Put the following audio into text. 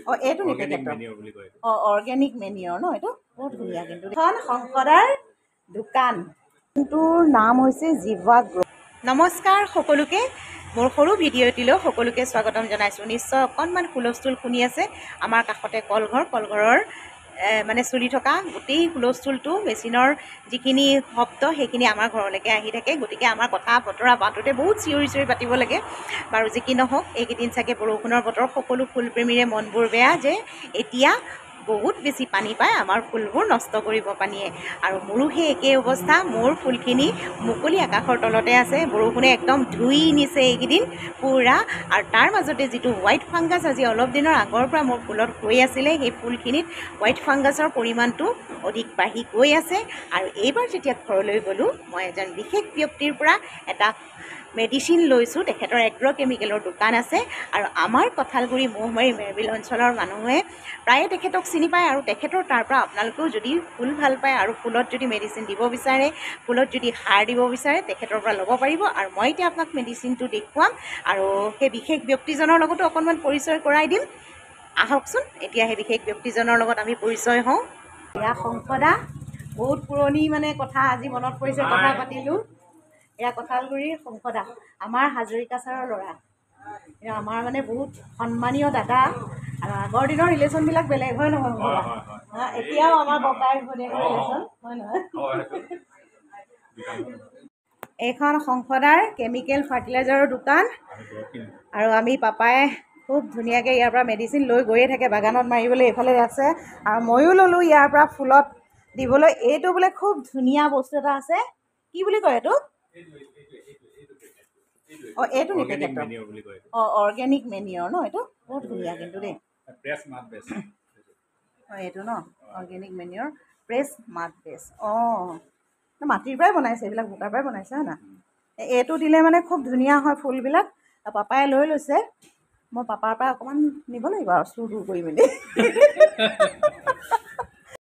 অঁ এইটো নি পেকেটৰ অঁ অৰ্গেনিক মেনিয়ৰ ন এইটো বহুত ধুনীয়া কিন্তু এখন শংকৰাৰ দোকান তোৰ নাম হৈছে জিভা গ্ৰ'। নমস্কাৰ সকলোকে, মোৰ সৰু ভিডিঅ' এটিলৈ সকলোকে স্বাগতম জনাইছোঁ। নিশ্চয় অকণমান হুলস্থুল শুনি আছে। আমাৰ কাষতে কলঘৰৰ মানে চলি থকা গোটেই হুলস্থুলটো মেচিনৰ যিখিনি শব্দ সেইখিনি আমাৰ ঘৰলৈকে আহি থাকে। গতিকে আমাৰ কথা বতৰা পাতোঁতে বহুত চিঞৰি পাতিব লাগে। বাৰু যি কি নহওক, এইকেইদিন চাগে বৰষুণৰ বতৰ, সকলো ফুলপ্ৰেমীৰে মনবোৰ বেয়া যে এতিয়া বহুত বেছি পানী পায়, আমাৰ ফুলবোৰ নষ্ট কৰিব পানীয়ে। আৰু মোৰো সেই একেই অৱস্থা, মোৰ ফুলখিনি মুকলি আকাশৰ তলতে আছে। বৰষুণে একদম ধুই নিছে এইকেইদিন পূৰা। আৰু তাৰ মাজতে যিটো হোৱাইট ফাংগাছ আজি অলপ দিনৰ আগৰ পৰা মোৰ ফুলত হৈ আছিলে, সেই ফুলখিনিত হোৱাইট ফাংগাছৰ পৰিমাণটো অধিক বাঢ়ি গৈ আছে। আৰু এইবাৰ যেতিয়া ঘৰলৈ গ'লোঁ, মই এজন বিশেষ ব্যক্তিৰ পৰা এটা মেডিচিন লৈছোঁ। তেখেতৰ এগ্ৰ' কেমিকেলৰ দোকান আছে আৰু আমাৰ কঁঠালগুৰি মহমাৰী মেৰবিল অঞ্চলৰ মানুহে প্ৰায়ে তেখেতক চিনি পায়। আৰু তেখেতৰ তাৰ পৰা আপোনালোকেও যদি ফুল ভাল পায় আৰু ফুলত যদি মেডিচিন দিব বিচাৰে, ফুলত যদি সাৰ দিব বিচাৰে, তেখেতৰ পৰা ল'ব পাৰিব। আৰু মই এতিয়া আপোনাক মেডিচিনটো দেখুৱাম আৰু সেই বিশেষ ব্যক্তিজনৰ লগতো অকণমান পৰিচয় কৰাই দিম। আহকচোন এতিয়া সেই বিশেষ ব্যক্তিজনৰ লগত আমি পৰিচয় হওঁ। এয়া শংকদা, বহুত পুৰণি মানে কথা আজি মনত পৰিছে, কথা পাতিলোঁ। এয়া কঁঠালগুৰিৰ শংকদা, আমাৰ হাজৰিকা ছাৰৰ ল'ৰা। এয়া আমাৰ মানে বহুত সন্মানীয় দাদা। আৰু আগৰ দিনৰ ৰিলেশ্যনবিলাক বেলেগ হয় নহয় শংকদা? এতিয়াও আমাৰ ককায়েক ভনীয়েকৰ ৰিলেশ্যন হয় নহয়? এইখন শংকদাৰ কেমিকেল ফাৰ্টিলাইজাৰৰ দোকান। আৰু আমি পাপাই খুব ধুনীয়াকৈ ইয়াৰ পৰা মেডিচিন লৈ গৈয়ে থাকে, বাগানত মাৰিবলৈ এইফালে আছে। আৰু ময়ো ল'লোঁ ইয়াৰ পৰা ফুলত দিবলৈ। এইটো বোলে খুব ধুনীয়া বস্তু এটা আছে, কি বুলি কয় এইটো? অঁ এইটো নি পেকেটৰ অঁ অৰ্গেনিক মেনিয়ৰ ন এইটো বহুত ধুনীয়া কিন্তু দেই। অঁ এইটো ন অৰ্গেনিক মেনিয়ৰ প্ৰেছ মাড বেছ। অঁ মাটিৰ পৰাই বনাইছে, এইবিলাক বোকাৰ পৰাই বনাইছে হয় না? এইটো দিলে মানে খুব ধুনীয়া হয় ফুলবিলাক। পাপাই লৈ লৈছে, মই পাপাৰ পৰা অকণমান নিব লাগিব আৰু চুৰ কৰি মেলি।